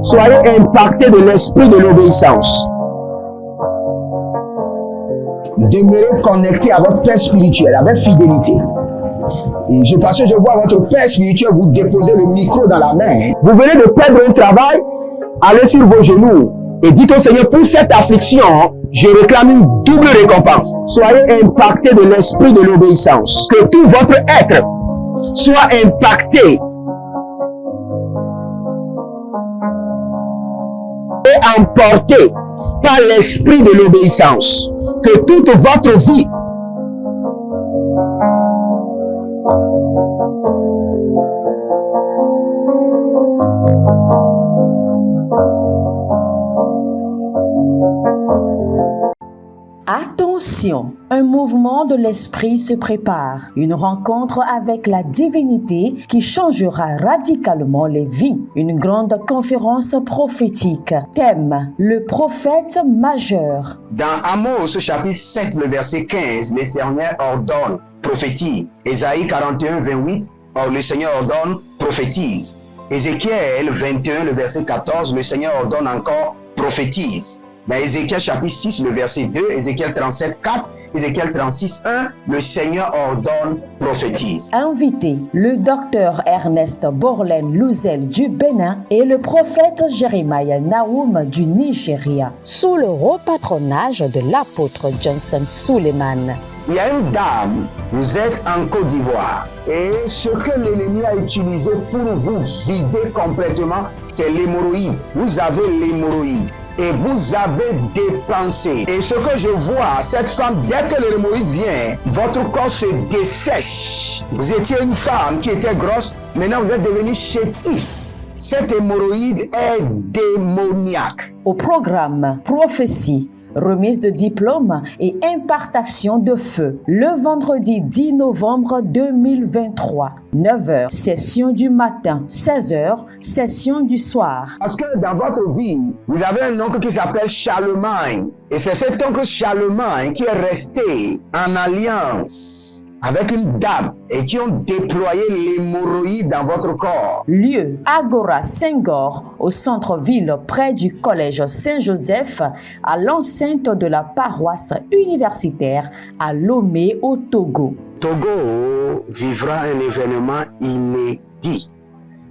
Soyez impactés de l'esprit de l'obéissance. Demeurez connectés à votre Père spirituel avec fidélité. Et parce que je vois votre Père spirituel vous déposer le micro dans la main. Vous venez de perdre un travail, allez sur vos genoux et dites au Seigneur, pour cette affliction, je réclame une double récompense. Soyez impactés de l'esprit de l'obéissance. Que tout votre être soit impacté et emporté par l'esprit de l'obéissance. Que toute votre vie Attention, un mouvement de l'esprit se prépare, une rencontre avec la divinité qui changera radicalement les vies, une grande conférence prophétique. Thème, le prophète majeur. Dans Amos chapitre 7, le verset 15, le Seigneur ordonne, prophétise. Ésaïe 41, 28, le Seigneur ordonne, prophétise. Ézéchiel 21, le verset 14, le Seigneur ordonne encore, prophétise. Dans Ézéchiel chapitre 6, le verset 2, Ézéchiel 37, 4, Ézéchiel 36, 1, le Seigneur ordonne, prophétise. Invité, le docteur Ernest Borlen Louzel du Bénin et le prophète Jeremiah Nahum du Nigeria, sous le haut patronage de l'apôtre Johnson Suleiman. Il y a une dame, vous êtes en Côte d'Ivoire et ce que l'ennemi a utilisé pour vous vider complètement, c'est l'hémorroïde. Vous avez l'hémorroïde et vous avez dépensé. Et ce que je vois, cette femme, dès que l'hémorroïde vient, votre corps se dessèche. Vous étiez une femme qui était grosse, maintenant vous êtes devenu chétif. Cette hémorroïde est démoniaque. Au programme Prophétie, remise de diplôme et impartation de feu. Le vendredi 10 novembre 2023, 9h, session du matin, 16h, session du soir. Parce que dans votre vie, vous avez un oncle qui s'appelle Charlemagne. Et c'est cet oncle Charlemagne qui est resté en alliance avec une dame et qui ont déployé l'hémorroïde dans votre corps. Lieu, Agora Senghor, au centre-ville près du collège Saint-Joseph, à l'enceinte de la paroisse universitaire à Lomé au Togo. Togo vivra un événement inédit.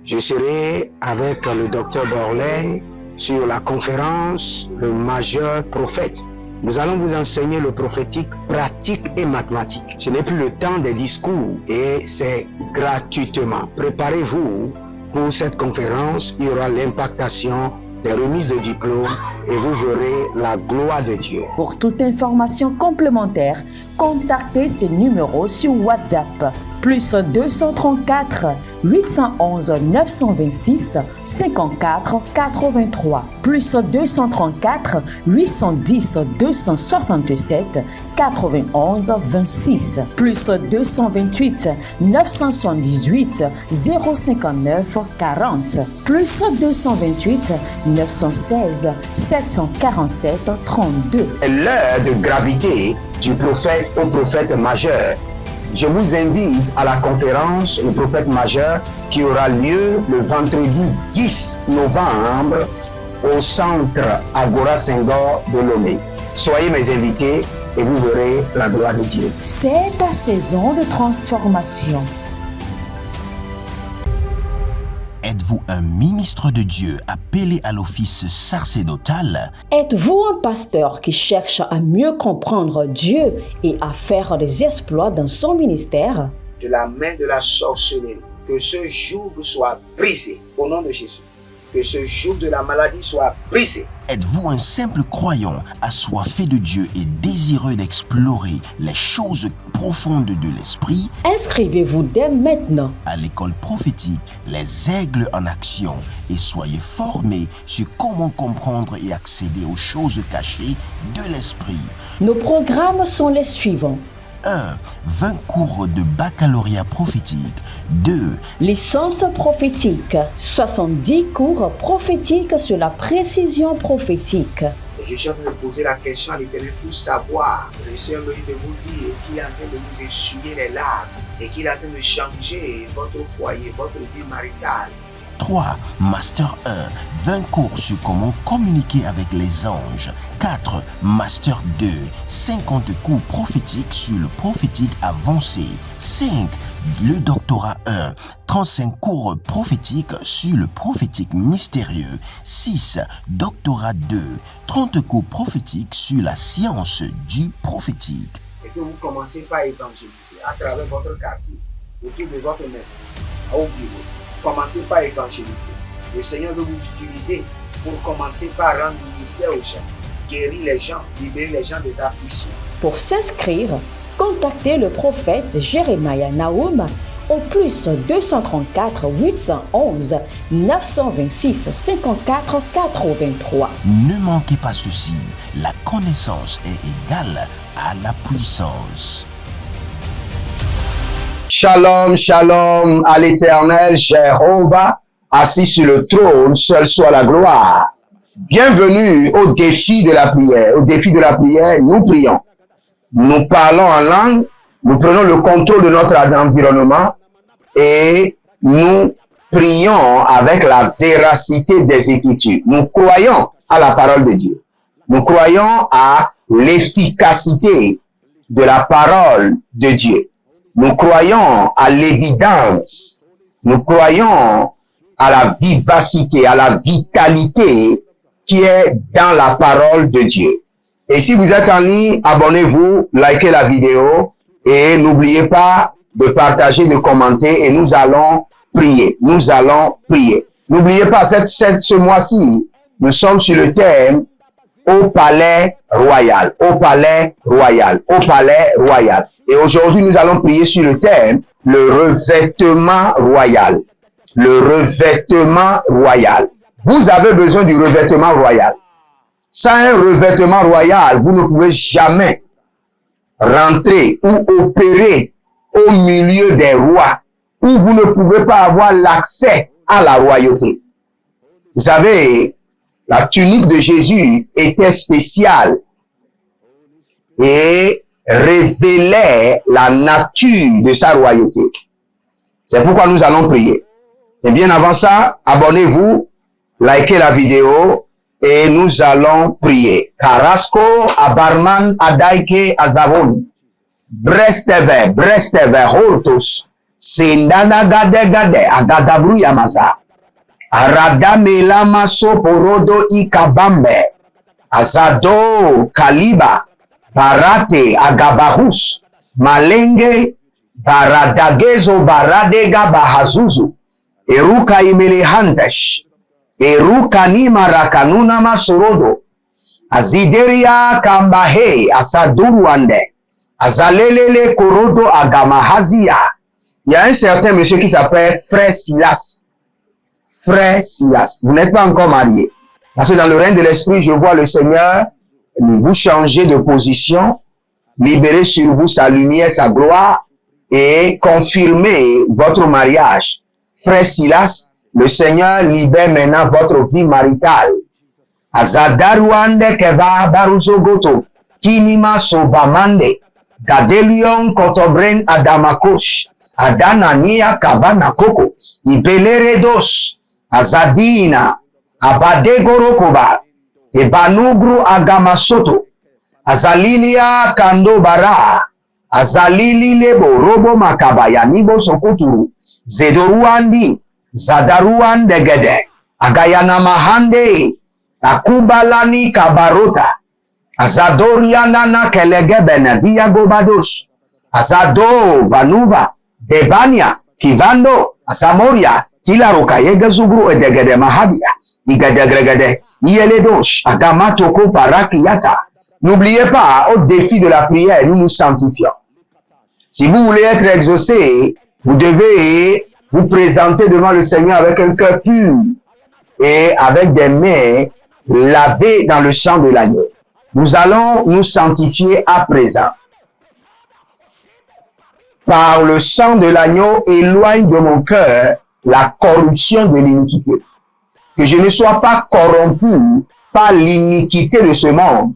Je serai avec le docteur Borlen sur la conférence Le Majeur Prophète. Nous allons vous enseigner le prophétique pratique et mathématique. Ce n'est plus le temps des discours et c'est gratuitement. Préparez-vous pour cette conférence. Il y aura l'impactation des remises de diplômes et vous verrez la gloire de Dieu. Pour toute information complémentaire, contactez ces numéros sur WhatsApp. Plus 234 811 926 54 83. Plus 234 810 267 91 26. Plus 228 978 059 40. Plus 228 916 747 32. L'heure de gravité du prophète au prophète majeur. Je vous invite à la conférence Le Prophète Majeur qui aura lieu le vendredi 10 novembre au centre Agora Senghor de Lomé. Soyez mes invités et vous verrez la gloire de Dieu. C'est ta saison de transformation. Êtes-vous un ministre de Dieu appelé à l'office sacerdotal? Êtes-vous un pasteur qui cherche à mieux comprendre Dieu et à faire des exploits dans son ministère? De la main de la sorcellerie, que ce joug soit brisé au nom de Jésus. Que ce joug de la maladie soit brisé. Êtes-vous un simple croyant assoiffé de Dieu et désireux d'explorer les choses profondes de l'esprit? Inscrivez-vous dès maintenant À l'école prophétique Les Aigles en Action et soyez formés sur comment comprendre et accéder aux choses cachées de l'esprit. Nos programmes sont les suivants. 1. 20 cours de baccalauréat prophétique. 2. Licence prophétique. 70 cours prophétiques sur la précision prophétique. Je suis en train de poser la question à l'Éternel pour savoir. Le Seigneur me dit de vous dire qu'il est en train de vous essuyer les larmes et qu'il est en train de changer votre foyer, votre vie maritale. 3. Master 1, 20 cours sur comment communiquer avec les anges. 4. Master 2, 50 cours prophétiques sur le prophétique avancé. 5. Le doctorat 1, 35 cours prophétiques sur le prophétique mystérieux. 6. Doctorat 2, 30 cours prophétiques sur la science du prophétique. Et que vous commencez par évangéliser à travers votre quartier, autour de votre maison, au bureau. Commencez par évangéliser. Le Seigneur veut vous utiliser pour commencer par rendre ministère aux gens, guérir les gens, libérer les gens des afflictions. Pour s'inscrire, contactez le prophète Jeremiah Nahum au plus 234 811 926 54 83. Ne manquez pas ceci, la connaissance est égale à la puissance. Shalom, shalom à l'Éternel, Jéhovah, assis sur le trône, seul soit la gloire. Bienvenue au défi de la prière. Au défi de la prière, nous prions. Nous parlons en langue, nous prenons le contrôle de notre environnement et nous prions avec la véracité des Écritures. Nous croyons à la parole de Dieu. Nous croyons à l'efficacité de la parole de Dieu. Nous croyons à l'évidence. Nous croyons à la vivacité, à la vitalité qui est dans la parole de Dieu. Et si vous êtes en ligne, abonnez-vous, likez la vidéo et n'oubliez pas de partager, de commenter et nous allons prier. Nous allons prier. N'oubliez pas, ce mois-ci, nous sommes sur le thème au palais royal, au palais royal, au palais royal. Et aujourd'hui, nous allons prier sur le thème le revêtement royal. Le revêtement royal. Vous avez besoin du revêtement royal. Sans un revêtement royal, vous ne pouvez jamais rentrer ou opérer au milieu des rois, où vous ne pouvez pas avoir l'accès à la royauté. Vous savez, la tunique de Jésus était spéciale et révélait la nature de sa royauté. C'est pourquoi nous allons prier. Et bien avant ça, abonnez-vous, likez la vidéo et nous allons prier. Carrasco, Abarman, Adaike, Azavon, Bresteve, Hortus, Sindana Gade Gade, Agadabru Yamaza, Aradame Lama Soporodo Ikabambe, Azado, Kaliba, Barate, Agabahus, Malenge, Baradagezo, Baradega, Bahazuzu, Eruka Imelehantesh, Eruka Nima Rakanuna Masorodo, Azideria Kambahe, Asaduruande, Azalelele Korodo Agamahazia. Il y a un certain monsieur qui s'appelle Frère Silas. Frère Silas. Vous n'êtes pas encore marié. Parce que dans le règne de l'esprit, je vois le Seigneur vous changer de position, libérer sur vous sa lumière, sa gloire et confirmer votre mariage. Frère Silas, le Seigneur libère maintenant votre vie maritale. Azadaruande keva baruzogoto, kinima sobamande, gadelion kotobren adamakosh, adanania kavana koko, ibeleredos, azadina, abadegorokoba, ebanugru agamasoto, azalilia kando bara, azalili lebo robo makabaya nibo sokoturu, zedoruandi, zadaruande gede, agayana mahande, akubalani kabarota, azadorianana kelegebene diagobados, azado vanuba, debania, kivando, asamoria, tilaroka yegazugru edegede mahadia, igedegregede, yeledosh, agamatoko parakiyata. N'oubliez pas, au défi de la prière, nous nous sanctifions. Si vous voulez être exaucé, vous devez vous présenter devant le Seigneur avec un cœur pur et avec des mains lavées dans le sang de l'agneau. Nous allons nous sanctifier à présent. Par le sang de l'agneau, éloigne de mon cœur la corruption de l'iniquité. Que je ne sois pas corrompu par l'iniquité de ce monde.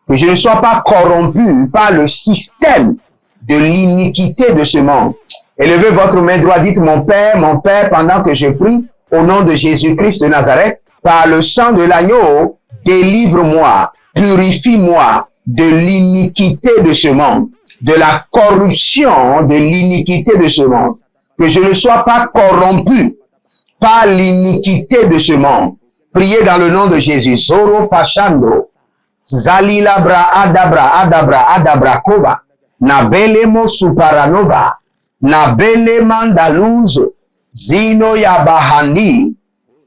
Que je ne sois pas corrompu par le système de l'iniquité de ce monde. Élevez votre main droite, dites mon Père, pendant que je prie, au nom de Jésus-Christ de Nazareth, par le sang de l'agneau, délivre-moi, purifie-moi de l'iniquité de ce monde, de la corruption de l'iniquité de ce monde, que je ne sois pas corrompu par l'iniquité de ce monde. Priez dans le nom de Jésus. Zoro Fashando, Zalilabra Adabra Adabra Adabra Kova, Nabelemo Suparanova, Nabele Mandaluz, Zino Yabahandi,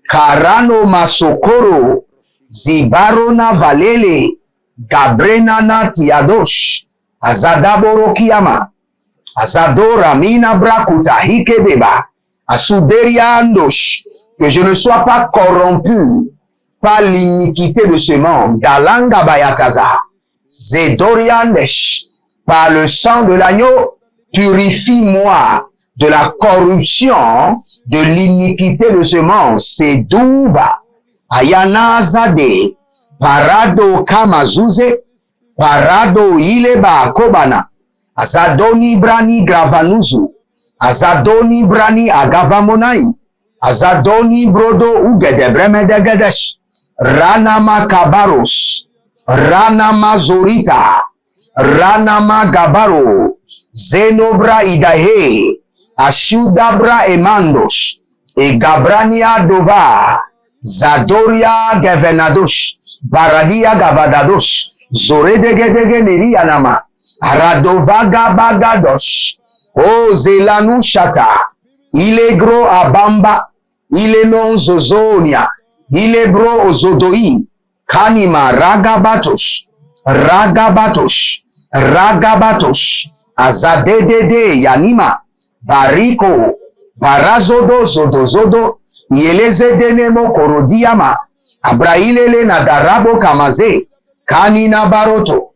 Karano Masokoro, Zibarona Valele, Gabrena Natiadosh, Azadaboro Kiyama, Azadora Mina Brakuta Hikedeba, Asuderia Andosh, que je ne sois pas corrompu par l'iniquité de ce monde, Dalanga Bayataza, Zedoriandesh, par le sang de l'agneau, purifie-moi de la corruption, de l'iniquité de ce monde, Sedouva, Ayana Zade, Parado Kamazuze, Parado Ileba Kobana, Azadoni Brani Gravanuzu, Azadoni Brani Agavamonai, Azadoni Brodo Ugedebremedagadesh, Ranama Kabaros, Ranama Zorita, Ranama Gabaro, Zenobra Idahe, Ashudabra Emandos, et Gabrania Dova, Zadoria Gavenadosh, Baradia Gavadadosh, Zoredegedege Nerianama, Aradova Gabagadosh, O Zelanu Shata, il est gros à Bamba, il est non Zozonia, il est bro Ozodoi, Kanima Ragabatos, Ragabatos, Ragabatos, Azadedede Yanima, Bariko, Barazodo Zodozodo, Yelezedenemo Korodiama, Abrailele Nadarabo Kamaze, Kanina Baroto,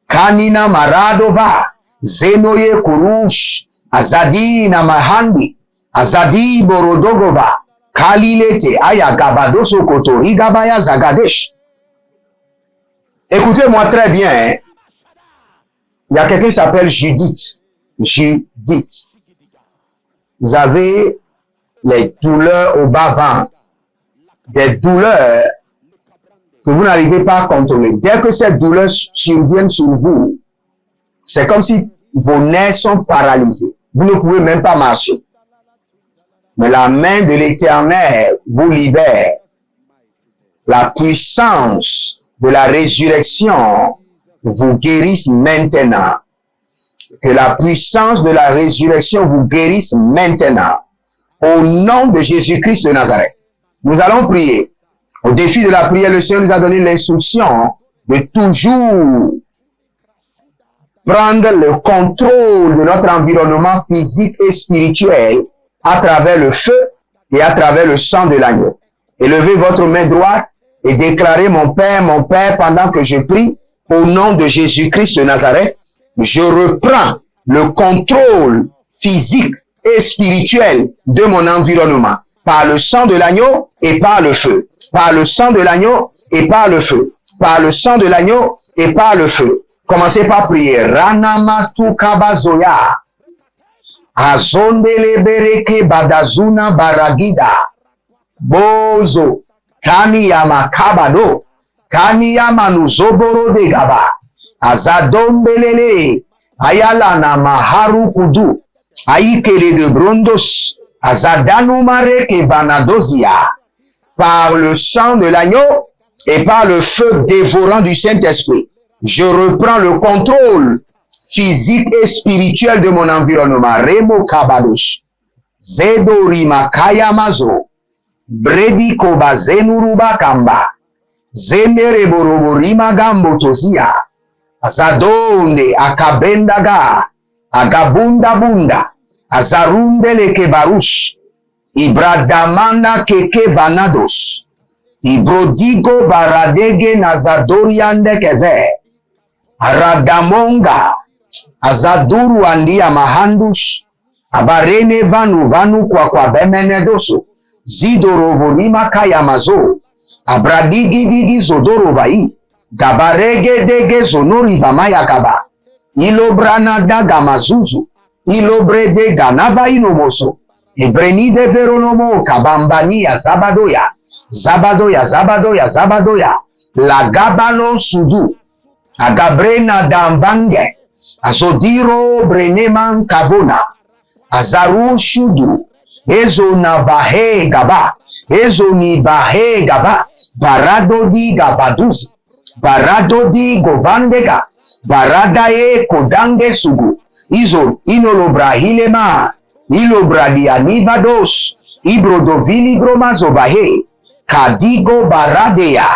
Kanina Maradova, Zenoye Kurush, Azadi Namahandi, Azadi Borodogova, Kalilete Ayagabadoso Kotori Gabaya Zagadesh. Écoutez-moi très bien. Il y a quelqu'un qui s'appelle Judith. Judith. Vous avez les douleurs au bas-ventre. Des douleurs que vous n'arrivez pas à contrôler. Dès que ces douleurs surviennent sur vous, c'est comme si vos nerfs sont paralysés. Vous ne pouvez même pas marcher. Mais la main de l'Éternel vous libère. La puissance de la résurrection vous guérisse maintenant. Que la puissance de la résurrection vous guérisse maintenant. Au nom de Jésus-Christ de Nazareth. Nous allons prier. Au défi de la prière, le Seigneur nous a donné l'instruction de toujours prendre le contrôle de notre environnement physique et spirituel à travers le feu et à travers le sang de l'agneau. Élevez votre main droite et déclarez mon Père, pendant que je prie, au nom de Jésus-Christ de Nazareth, je reprends le contrôle physique et spirituel de mon environnement par le sang de l'agneau et par le feu. Par le sang de l'agneau et par le feu. Par le sang de l'agneau et par le feu. Commencez par prier. Ranamatu kabazoya. Azondele bereke badazuna baragida. Bozo. Kani yama kabado. Kani yama nuzoboro de gaba. Azadombelele. Ayalana maharu kudu. Aikele de brondos. Azadanu mareke banadozia. Par le sang de l'agneau et par le feu dévorant du Saint-Esprit. Je reprends le contrôle physique et spirituel de mon environnement. Remo Kabadosh, Zedorima Kayamazo, Bredi Koba Zenuruba Kamba, Zemere Boroborima Gambotozia, Azadonde Akabendaga, Agabunda Bunda, Azarundele Kebarush, Ibradamana Keke Vanados, Ibrodigo Baradege Nazadoriande Keve, Aradamonga, Azaduru Andia Mahandush, Abarene Vanu kwa Bemenedoso, Zidorovorima Kayamazo, Abradigi Digi Zodorovai, Gabarege Dege Zonori Vamayakaba, Ilobrana Daga Mazuzu, Ilobre de Ganava Inomoso, Ebreni de veronomo kabambania zabadoya. Zabadoya, zabadoya, zabadoya. La gabalo sudu. Agabrena damvange. Azodiro breneman kavona. Azaru shudu. Ezo navahe gaba. Ezo ni bahe gaba. Barado di gabaduzi. Barado di govandega. Baradae kodange sugu. Izo inolobrahilema. Ilobradianivados. Ibrodovili gromazobahe. Kadigo baradea.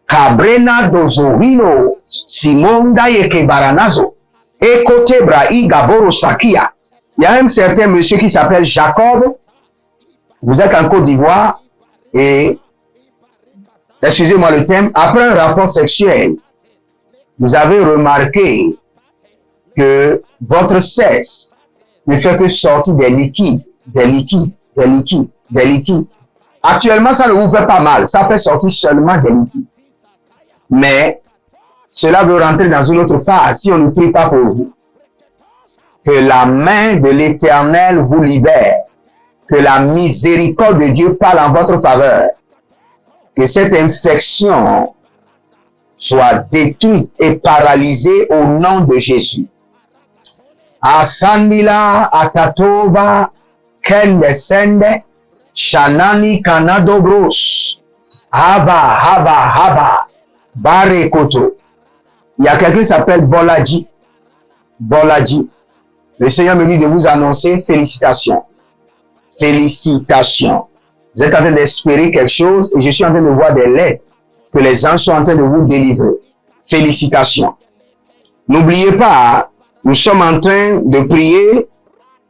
Cabrena dozovino. Simonda yeke baranazo. Ekotebra igaboro sakia. Il y a un certain monsieur qui s'appelle Jacob. Vous êtes en Côte d'Ivoire et, excusez-moi le thème, après un rapport sexuel, vous avez remarqué que votre sexe ne fait que sortir des liquides, des liquides, des liquides, des liquides. Actuellement, ça ne vous fait pas mal, ça fait sortir seulement des liquides. Mais cela veut rentrer dans une autre phase si on ne prie pas pour vous. Que la main de l'Éternel vous libère. Que la miséricorde de Dieu parle en votre faveur. Que cette infection soit détruite et paralysée au nom de Jésus. Asandila atatoba kendesende shanani kanadobros hava barekoto. Il y a quelqu'un qui s'appelle Bolaji. Bolaji. Le Seigneur me dit de vous annoncer félicitations. Félicitations. Vous êtes en train d'espérer quelque chose et je suis en train de voir des lettres que les anges sont en train de vous délivrer. Félicitations. N'oubliez pas, nous sommes en train de prier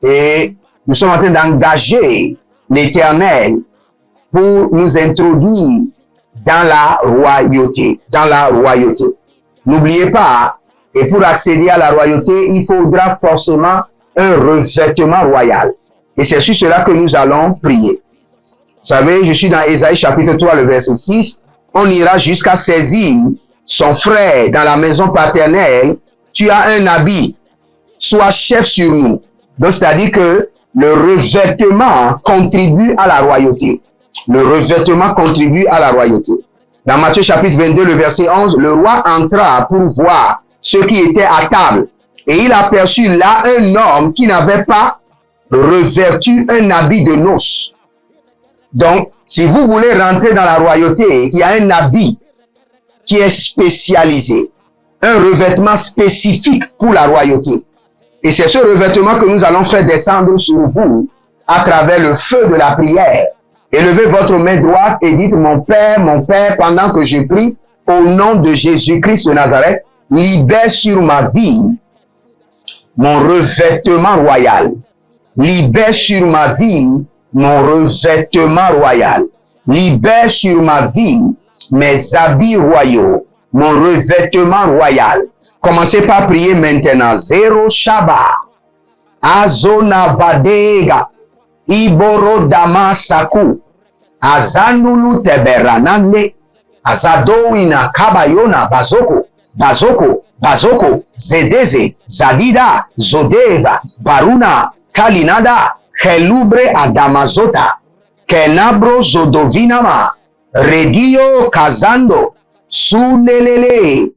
et nous sommes en train d'engager l'Éternel pour nous introduire dans la royauté. Dans la royauté. N'oubliez pas, et pour accéder à la royauté, il faudra forcément un revêtement royal. Et c'est sur cela que nous allons prier. Vous savez, je suis dans Ésaïe chapitre 3, le verset 6. On ira jusqu'à saisir son frère dans la maison paternelle. Tu as un habit, sois chef sur nous. Donc, c'est-à-dire que le revêtement contribue à la royauté. Le revêtement contribue à la royauté. Dans Matthieu chapitre 22, le verset 11, le roi entra pour voir ceux qui étaient à table. Et il aperçut là un homme qui n'avait pas revêtu un habit de noces. Donc, si vous voulez rentrer dans la royauté, il y a un habit qui est spécialisé. Un revêtement spécifique pour la royauté. Et c'est ce revêtement que nous allons faire descendre sur vous à travers le feu de la prière. Élevez votre main droite et dites, mon Père, pendant que je prie, au nom de Jésus-Christ de Nazareth, libère sur ma vie mon revêtement royal. Libère sur ma vie mon revêtement royal. Libère sur ma vie mes habits royaux, mon revêtement royal. Commencez par prier maintenant. Zéro Shaba, Azona Vadega, Iboro Dama Saku, Azanulu Teberanande, Azadowina Kabayona Bazoko, Bazoko, Zedeze, Zadida, Zodeva, Baruna, Kalinada, Kelubre Adamazota, Kenabro Zodovinama, Redio Kazando, Sunelele.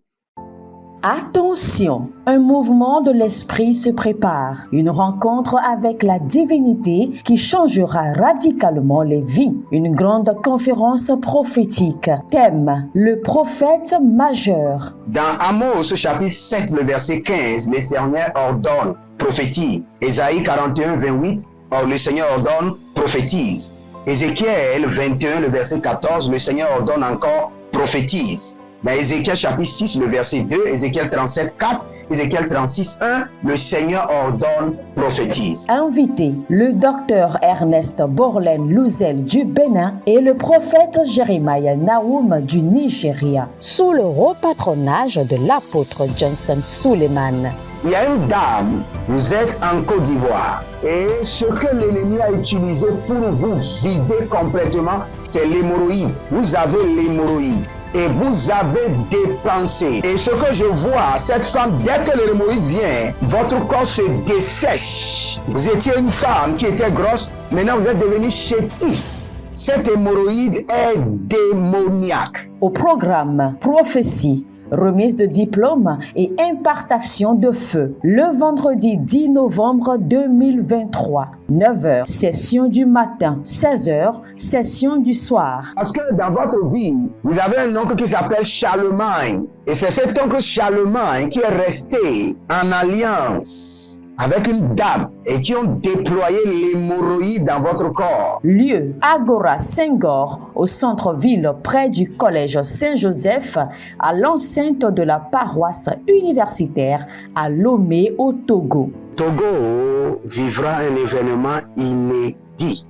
Attention, un mouvement de l'esprit se prépare, une rencontre avec la divinité qui changera radicalement les vies, une grande conférence prophétique. Thème, le prophète majeur. Dans Amos chapitre 7, le verset 15, le Seigneur ordonne, prophétise. Ésaïe 41, 28, le Seigneur ordonne, prophétise. Ézéchiel 21, le verset 14, le Seigneur ordonne encore, prophétise. Dans Ézéchiel chapitre 6, le verset 2, Ézéchiel 37, 4, Ézéchiel 36, 1, le Seigneur ordonne, prophétise. Invité, le docteur Ernest Borlen Louzel du Bénin et le prophète Jeremiah Nahum du Nigeria, sous le haut patronage de l'apôtre Johnson Suleiman. Il y a une dame, vous êtes en Côte d'Ivoire et ce que l'ennemi a utilisé pour vous vider complètement, c'est l'hémorroïde. Vous avez l'hémorroïde et vous avez dépensé. Et ce que je vois, cette femme, dès que l'hémorroïde vient, votre corps se dessèche. Vous étiez une femme qui était grosse, Maintenant, vous êtes devenu chétif. Cette hémorroïde est démoniaque. Au programme prophétie, remise de diplôme et impartation de feu. Le vendredi 10 novembre 2023, 9h, session du matin, 16h, session du soir. Parce que dans votre vie, vous avez un oncle qui s'appelle Charlemagne. Et c'est cet oncle Charlemagne qui est resté en alliance avec une dame et qui ont déployé l'hémorroïde dans votre corps. Lieu, Agora Senghor, au centre-ville près du collège Saint-Joseph, à l'enceinte de la paroisse universitaire à Lomé au Togo. Togo vivra un événement inédit.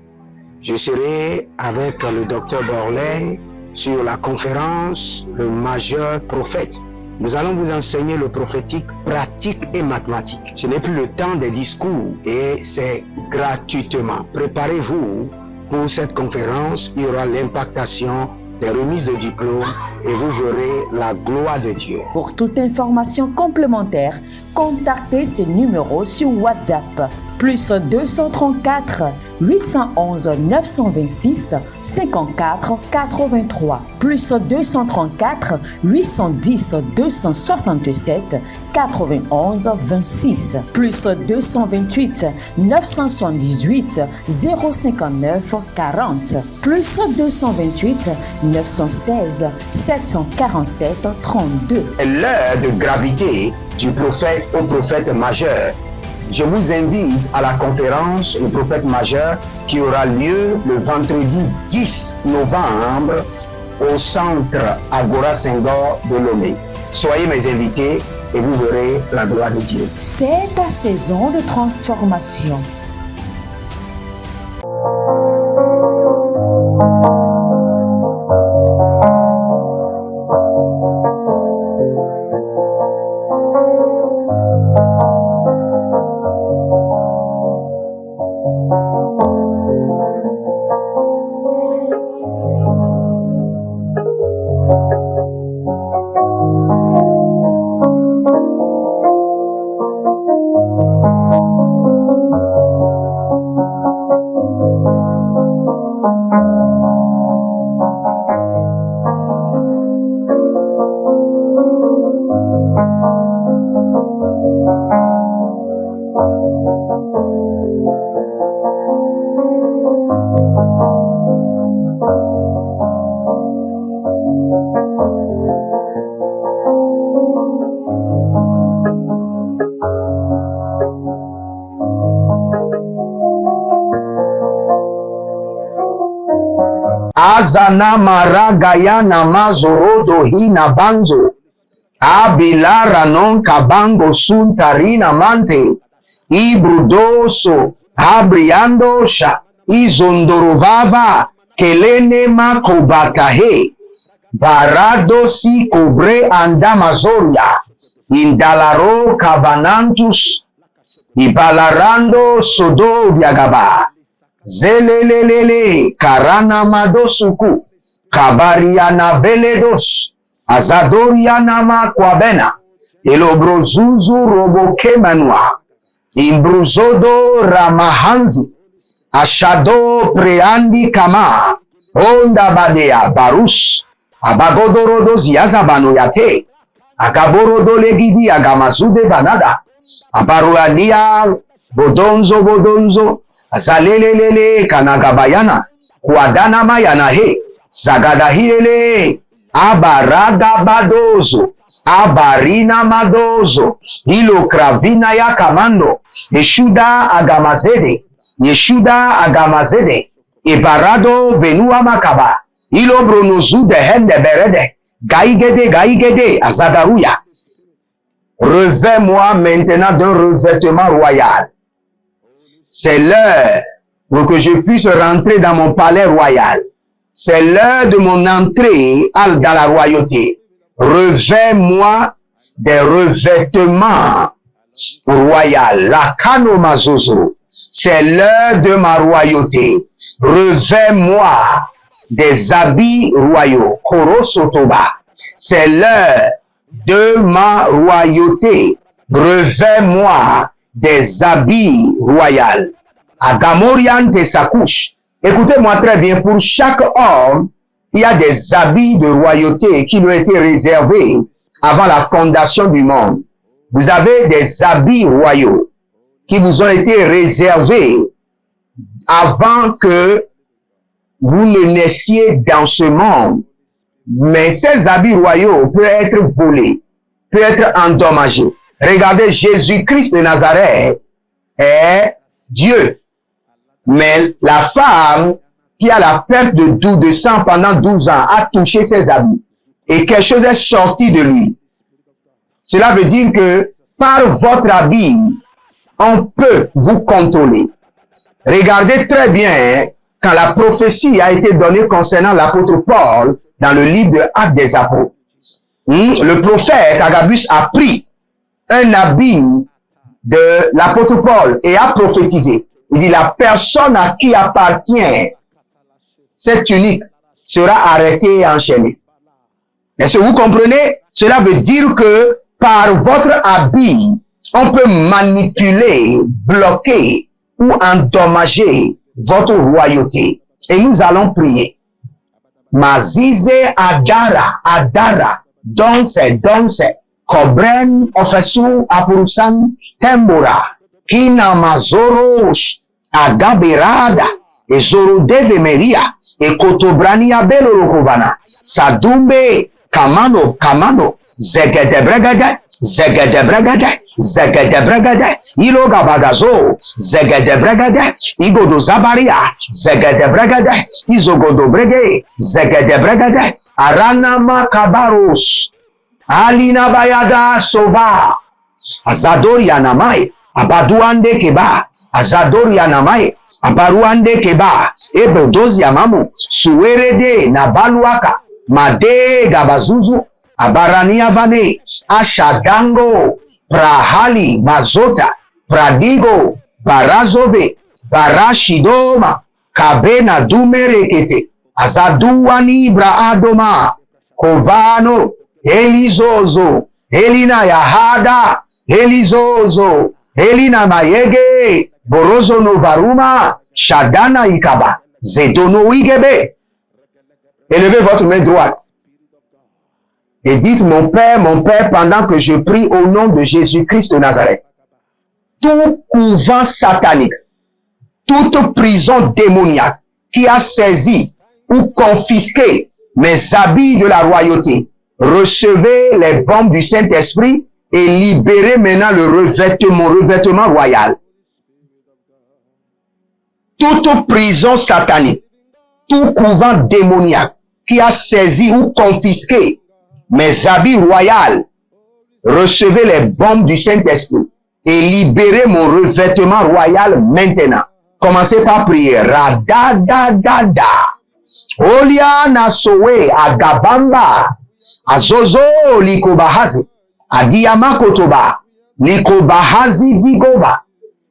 Je serai avec le docteur Borlin sur la conférence Le Majeur Prophète. Nous allons vous enseigner le prophétique pratique et mathématique. Ce n'est plus le temps des discours et c'est gratuitement. Préparez-vous pour cette conférence. Il y aura l'impactation des remises de diplômes et vous verrez la gloire de Dieu. Pour toute information complémentaire, contactez ce numéro sur WhatsApp. Plus 234 811 926 54 83. Plus 234 810 267 91 26. Plus 228 978 059 40. Plus 228 916 747 32. L'heure de gravité du prophète au prophète majeur. Je vous invite à la conférence Le Prophète Majeur qui aura lieu le vendredi 10 novembre au centre Agora Senghor de Lomé. Soyez mes invités et vous verrez la gloire de Dieu. C'est ta saison de transformation. Azana maragaya namazoro dohina banzo. Abilara non kabango suntarina mante. Ibrudoso abriando sha. Izondorovava kelene makobatahe. Barado si cobre andamazoria. Indalaro cabanantus. Ibalarando sodo biagaba. Zelelelele karana madosuku kabariana veledos azadoriana makwabena elobrozuzu roboke manua imbruzodo ramahanzi ashado preandi kama onda badea barus abagodorodo ziazabano yate agaborodo legidi agamazude banada abaruania bodonzo Zalelelele kanagabayana kuadana mayana he zagadahilele abaragabadozo abarina madozo ilo kravina ya kamando yeshuda agamazede ibarado benua makaba ilo bronozu de hende berede gaigede azadaruya. Revêt-moi maintenant d'un revêtement royal. C'est l'heure pour que je puisse rentrer dans mon palais royal. C'est l'heure de mon entrée dans la royauté. Revêt-moi des revêtements royaux. La kanomazozo. C'est l'heure de ma royauté. Revêt-moi des habits royaux. Korosotoba. C'est l'heure de ma royauté. Revêt-moi des habits royaux. à Gamorian de sa couche. Écoutez-moi très bien, pour chaque homme, il y a des habits de royauté qui lui ont été réservés avant la fondation du monde. Vous avez des habits royaux qui vous ont été réservés avant que vous ne naissiez dans ce monde. Mais ces habits royaux peuvent être volés, peuvent être endommagés. Regardez, Jésus-Christ de Nazareth est Dieu. Mais la femme qui a la perte de sang pendant 12 ans a touché ses habits. Et quelque chose est sorti de lui. Cela veut dire que par votre habit, on peut vous contrôler. Regardez très bien quand la prophétie a été donnée concernant l'apôtre Paul dans le livre de Actes des Apôtres. Le prophète Agabus a pris un habit de l'apôtre Paul et a prophétisé. Il dit, la personne à qui appartient cette tunique sera arrêtée et enchaînée. Est-ce que vous comprenez? Cela veut dire que par votre habit, on peut manipuler, bloquer ou endommager votre royauté. Et nous allons prier. Mazize Adara, Donse, Kobren, Ofesu, Apurusan, Tembura, Kina Mazorosh, Agaberada, et Zorodeve Meria, et Kotobrania Belorokobana, Sadumbe, Kamano, Zegedebregade, Ilogabagazo, Zegedebregade, Igodo Zabaria, Zegedebregade, Izogodo Brege, Zegedebregade, Arana Makabaros, Alina Bayada Soba, Azadoria Namai, Abaduande Keba, Azadoria Namai, Abaruande Keba, Ebodozi Amamu, Suerede Nabaluaka, Made Gabazuzu, Abarania Bane, Ashadango, Prahali, Mazota, Pradigo, Barazove, Barashidoma, Kabena Dumerekete, Azaduani Braadoma, Kovano, Elizozo, Elina Yahada, Elizozo, Elina Mayege, Borozo Novaruma, Shadana Ikaba, Zedono Igebe. Élevez votre main droite. Et dites, mon Père, pendant que je prie au nom de Jésus-Christ de Nazareth, tout couvent satanique, toute prison démoniaque qui a saisi ou confisqué mes habits de la royauté, recevez les bombes du Saint-Esprit et libérez maintenant mon revêtement royal. Toute prison satanique, tout couvent démoniaque qui a saisi ou confisqué mes habits royaux, recevez les bombes du Saint-Esprit et libérez mon revêtement royal maintenant. Commencez par prier. Radadadada. Oliana sowe agabamba. Azozo likobahazi. Adiyama kotoba. Likobahazi digova.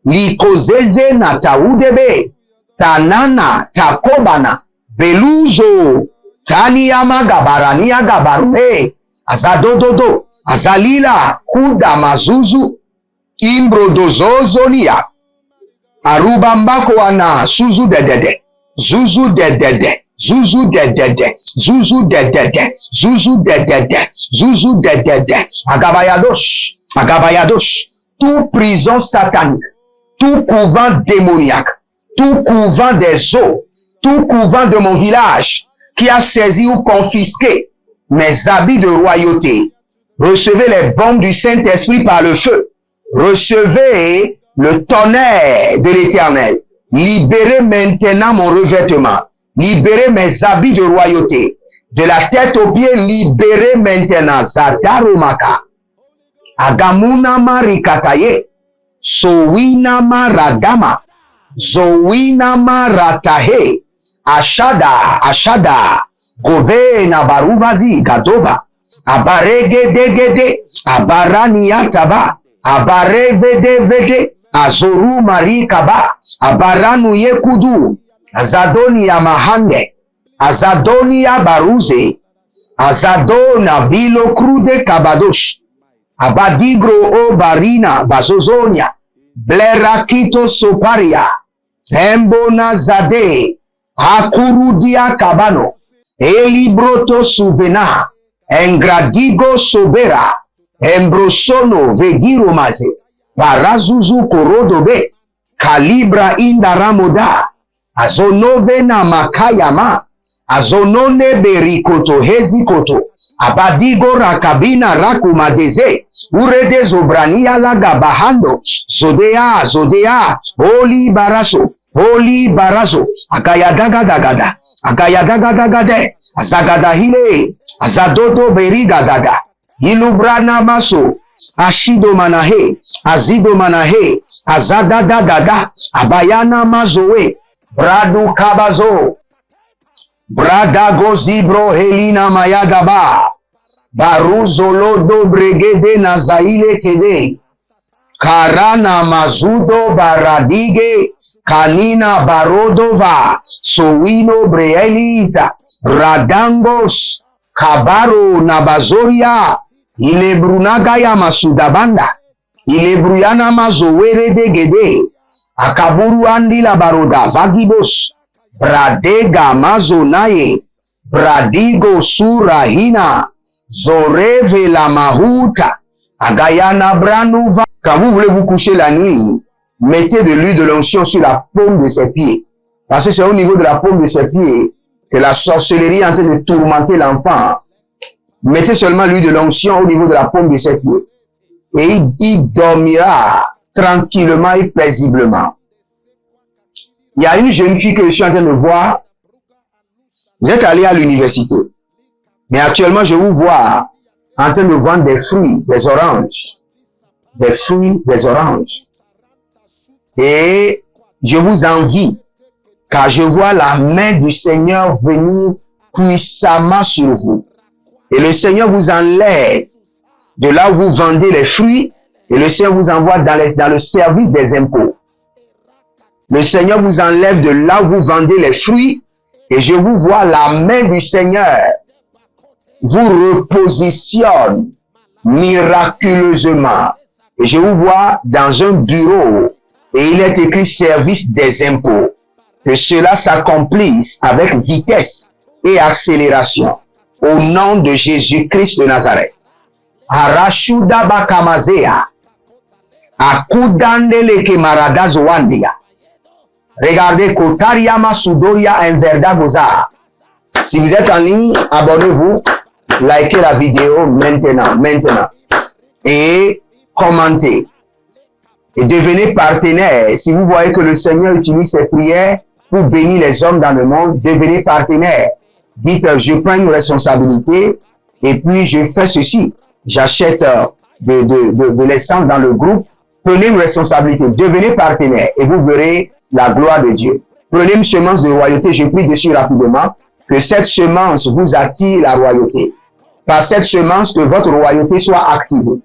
Likozeze na taudebe. Tanana takobana. Beluzo. Taniyama gabarania gabarube. Azadododo. Azalila kuda mazuzu. Imbrodozozonia. Arubambako ana suzu dedede. Zuzu dedede. Zuzu dedede. Zuzu dedede. Zuzu dedede. Zuzu dedede. Agabayadosh. Agabayadosh. Tout prison satanique. Tout couvent démoniaque. Tout couvent des eaux. Tout couvent de mon village qui a saisi ou confisqué mes habits de royauté. Recevez les bombes du Saint-Esprit par le feu. Recevez le tonnerre de l'Éternel. Libérez maintenant mon revêtement. Libérez mes habits de royauté. De la tête aux pieds, libérez maintenant. Zadarumaka. Agamuna marikataye. Sowina maradama. Zowina maratahe. Ashada. Gove na barubazi gadova. Abaregedegede. Abaraniataba. Abarevede. Azoru marikaba. Abaranu yekudu. Azadoni ya mahande. Azadoni ya baruze. Azadona bilo krude kabadosh. Abadigro o barina bazozonia. Blerakito soparia. Embona Zade, Akurudia Kabano, Elibroto Suvena, Engradigo Sobera, Embrosono Vegiromaze, Barazuzu Korodobe, Kalibra Indaramoda, Azonovena Makayama, Azonone Berikoto Hezikoto, Abadigo Rakabina Rakumadeze, Urede Zobrania Lagabahando, Zodea, Oli Barazo, Akayadagadagada, Azagadahile, Azadodo Berigadada, Ilubrana Maso, Ashido Manahe, Azido Manahe, Azadadadada, Abayana Mazoe, Bradu Kabazo, Bradago Zibro Helina Mayadaba, Baruzolo do Bregede Nazaile Kede, Karana Mazudo Baradige, Kanina Barodova, Sowino Breelita, Radangos, Kabaro Nabazoria, Ilebrunagaya Masudabanda, Ilebruyana Mazowere de Gede, Akaburu Andi la Baroda, Vagibos, Bradega Mazonaye, Bradigo Surahina, Zoreve la Mahuta, Agayana Branuva. Quand vous voulez vous coucher la nuit, mettez de l'huile de l'onction sur la paume de ses pieds. Parce que c'est au niveau de la paume de ses pieds que la sorcellerie est en train de tourmenter l'enfant. Mettez seulement l'huile de l'onction au niveau de la paume de ses pieds. Et il dormira tranquillement et paisiblement. Il y a une jeune fille que je suis en train de voir. Vous êtes allé à l'université. Mais actuellement, je vous vois en train de vendre des fruits, des oranges. Des fruits, des oranges. Et je vous envie, car je vois la main du Seigneur venir puissamment sur vous. Et le Seigneur vous enlève de là où vous vendez les fruits, et le Seigneur vous envoie dans le service des impôts. Le Seigneur vous enlève de là où vous vendez les fruits, et je vous vois la main du Seigneur vous repositionne miraculeusement. Et je vous vois dans un bureau, et il est écrit service des impôts. Que cela s'accomplisse avec vitesse et accélération. Au nom de Jésus-Christ de Nazareth. Arashuda bakamazea. Akudandele kemarada zoandia. Regardez Kotariama Sudoria Enverda Goza. Si vous êtes en ligne, abonnez-vous, likez la vidéo maintenant. Et commentez. Et devenez partenaire. Si vous voyez que le Seigneur utilise ses prières pour bénir les hommes dans le monde, devenez partenaire. Dites, je prends une responsabilité et puis je fais ceci. J'achète de l'essence dans le groupe. Prenez une responsabilité. Devenez partenaire et vous verrez la gloire de Dieu. Prenez une semence de royauté. Je prie dessus rapidement que cette semence vous attire la royauté. Par cette semence, que votre royauté soit activée.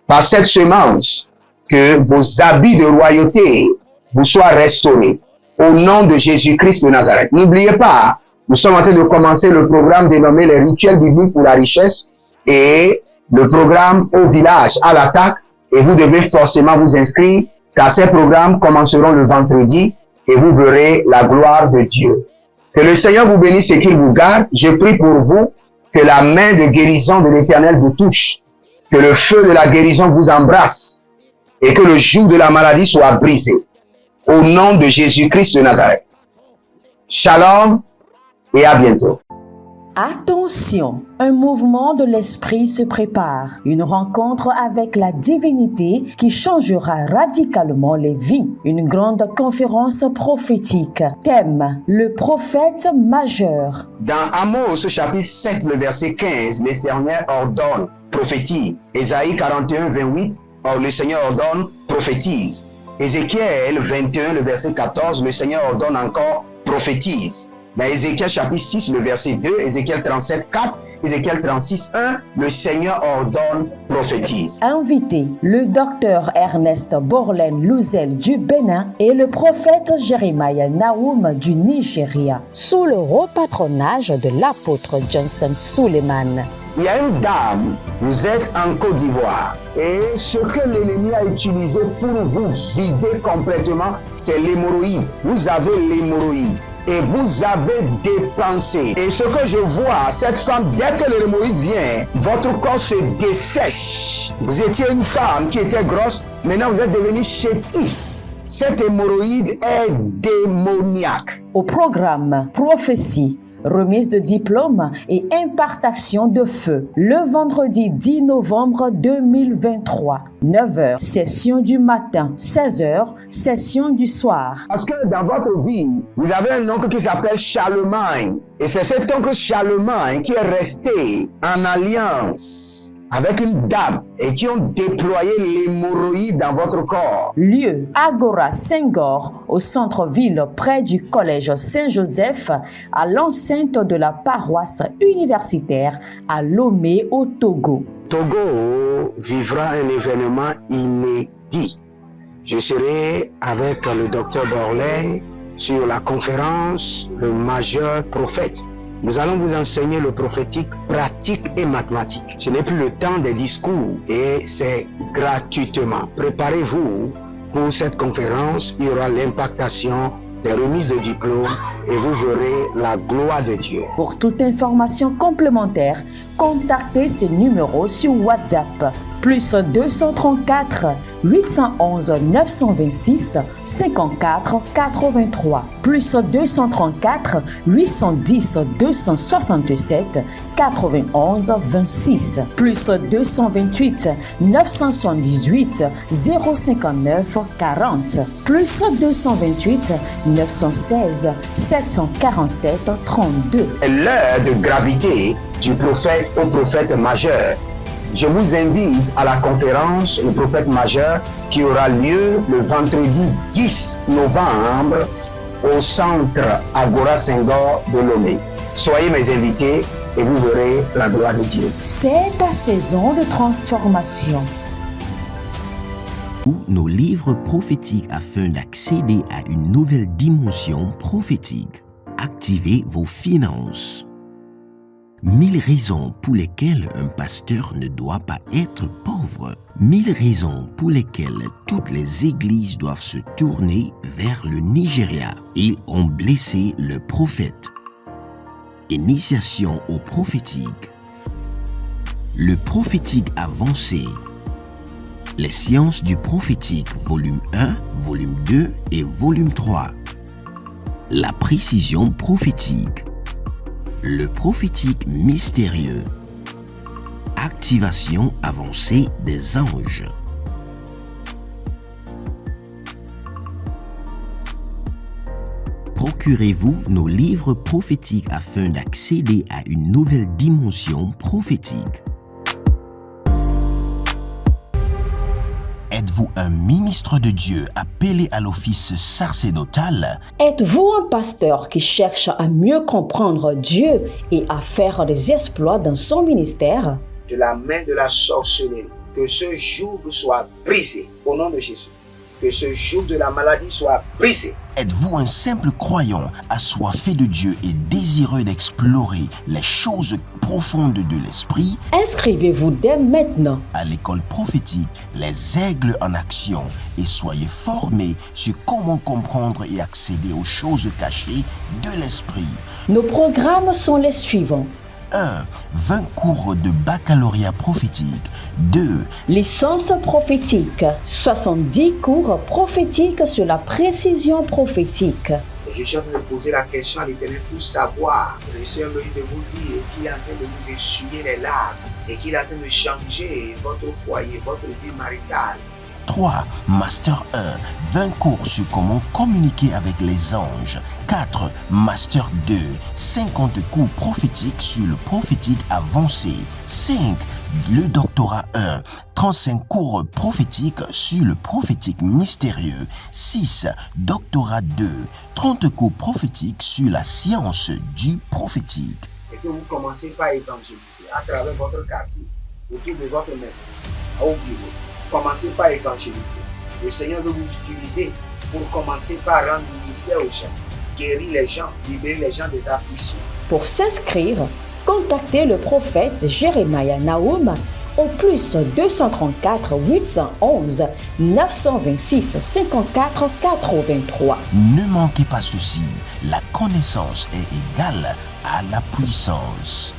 Par cette semence, que vos habits de royauté vous soient restaurés. Au nom de Jésus-Christ de Nazareth. N'oubliez pas, nous sommes en train de commencer le programme dénommé les rituels bibliques pour la richesse et le programme au village, à l'attaque. Et vous devez forcément vous inscrire car ces programmes commenceront le vendredi et vous verrez la gloire de Dieu. Que le Seigneur vous bénisse et qu'il vous garde. Je prie pour vous que la main de guérison de l'Éternel vous touche. Que le feu de la guérison vous embrasse et que le joug de la maladie soit brisé. Au nom de Jésus-Christ de Nazareth. Shalom et à bientôt. Attention, un mouvement de l'esprit se prépare, une rencontre avec la divinité qui changera radicalement les vies, une grande conférence prophétique. Thème, le prophète majeur. Dans Amos chapitre 7, le verset 15, le Seigneur ordonne, prophétise. Ésaïe 41, 28, le Seigneur ordonne, prophétise. Ézéchiel 21, le verset 14, le Seigneur ordonne encore, prophétise. Dans Ézéchiel chapitre 6, le verset 2, Ézéchiel 37, 4, Ézéchiel 36, 1, le Seigneur ordonne, prophétise. Invité, le docteur Ernest Borlen Louzel du Bénin et le prophète Jeremiah Nahum du Nigeria, sous le haut patronage de l'apôtre Johnson Suleiman. Il y a une dame, vous êtes en Côte d'Ivoire. Et ce que l'ennemi a utilisé pour vous vider complètement, c'est l'hémorroïde. Vous avez l'hémorroïde et vous avez dépensé. Et ce que je vois, cette femme, dès que l'hémorroïde vient, votre corps se dessèche. Vous étiez une femme qui était grosse, maintenant vous êtes devenu chétif. Cette hémorroïde est démoniaque. Au programme Prophétie, remise de diplôme et impartation de feu, le vendredi 10 novembre 2023, 9h, session du matin, 16h, session du soir. Parce que dans votre vie, vous avez un oncle qui s'appelle Charlemagne. Et c'est cet oncle Charlemagne qui est resté en alliance avec une dame et qui ont déployé l'hémorroïde dans votre corps. Lieu, Agora Senghor, au centre-ville près du collège Saint-Joseph, à l'enceinte de la paroisse universitaire à Lomé au Togo. Togo vivra un événement inédit. Je serai avec le docteur Borlin sur la conférence Le Majeur Prophète. Nous allons vous enseigner le prophétique pratique et mathématique. Ce n'est plus le temps des discours et c'est gratuitement. Préparez-vous pour cette conférence. Il y aura l'impactation des remises de diplômes et vous verrez la gloire de Dieu. Pour toute information complémentaire, contactez ce numéro sur WhatsApp. Plus 234 811 926 54 83. Plus 234 810 267 91 26. Plus 228 978 059 40. Plus 228 916 747 32. L'heure de gravité du prophète au prophète majeur. Je vous invite à la conférence Le Prophète Majeur qui aura lieu le vendredi 10 novembre au centre Agora Senghor de Lomé. Soyez mes invités et vous verrez la gloire de Dieu. C'est ta saison de transformation. Ou nos livres prophétiques afin d'accéder à une nouvelle dimension prophétique. Activez vos finances. 1000 raisons pour lesquelles un pasteur ne doit pas être pauvre. 1000 raisons pour lesquelles toutes les églises doivent se tourner vers le Nigeria. Ils ont blessé le prophète. Initiation au prophétique. Le prophétique avancé. Les sciences du prophétique, volume 1, volume 2 et volume 3. La précision prophétique. Le prophétique mystérieux. Activation avancée des anges. Procurez-vous nos livres prophétiques afin d'accéder à une nouvelle dimension prophétique. Êtes-vous un ministre de Dieu appelé à l'office sacerdotal? Êtes-vous un pasteur qui cherche à mieux comprendre Dieu et à faire des exploits dans son ministère? De la main de la sorcellerie, que ce joug soit brisé au nom de Jésus. Que ce joug de la maladie soit brisé. Êtes-vous un simple croyant assoiffé de Dieu et désireux d'explorer les choses profondes de l'esprit? Inscrivez-vous dès maintenant À l'école prophétique, les aigles en action, et soyez formés sur comment comprendre et accéder aux choses cachées de l'esprit. Nos programmes sont les suivants. 1. 20 cours de baccalauréat prophétique. 2. Licence prophétique. 70 cours prophétiques sur la précision prophétique. Et je suis en train de poser la question à l'Éternel pour savoir. Le Seigneur me dit de vous dire qu'il est en train de vous essuyer les larmes et qu'il est en train de changer votre foyer, votre vie maritale. 3. Master 1. 20 cours sur comment communiquer avec les anges. 4. Master 2. 50 cours prophétiques sur le prophétique avancé. 5. Le doctorat 1. 35 cours prophétiques sur le prophétique mystérieux. 6. Doctorat 2. 30 cours prophétiques sur la science du prophétique. Et que vous commencez par évangéliser à travers votre quartier, autour de votre maison, au bureau. Commencez par évangéliser. Le Seigneur veut vous utiliser pour commencer par rendre ministère aux gens, guérir les gens, libérer les gens des afflictions. Pour s'inscrire, contactez le prophète Jeremiah Nahum au plus 234 811 926 54 83. Ne manquez pas ceci, la connaissance est égale à la puissance.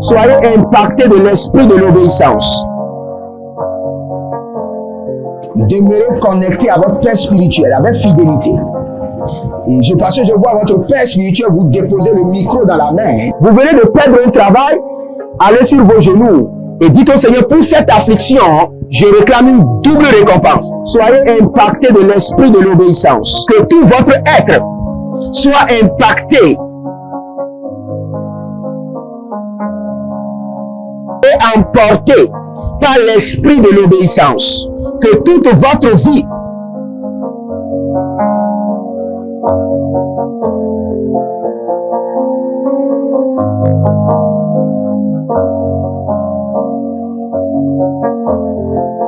Soyez impactés de l'esprit de l'obéissance. Demeurez connectés à votre Père spirituel avec fidélité. Et parce que je vois votre Père spirituel vous déposer le micro dans la main. Vous venez de perdre un travail, allez sur vos genoux et dites au Seigneur, pour cette affliction, je réclame une double récompense. Soyez impactés de l'esprit de l'obéissance. Que tout votre être soit impacté et emporté par l'esprit de l'obéissance. Que toute votre vie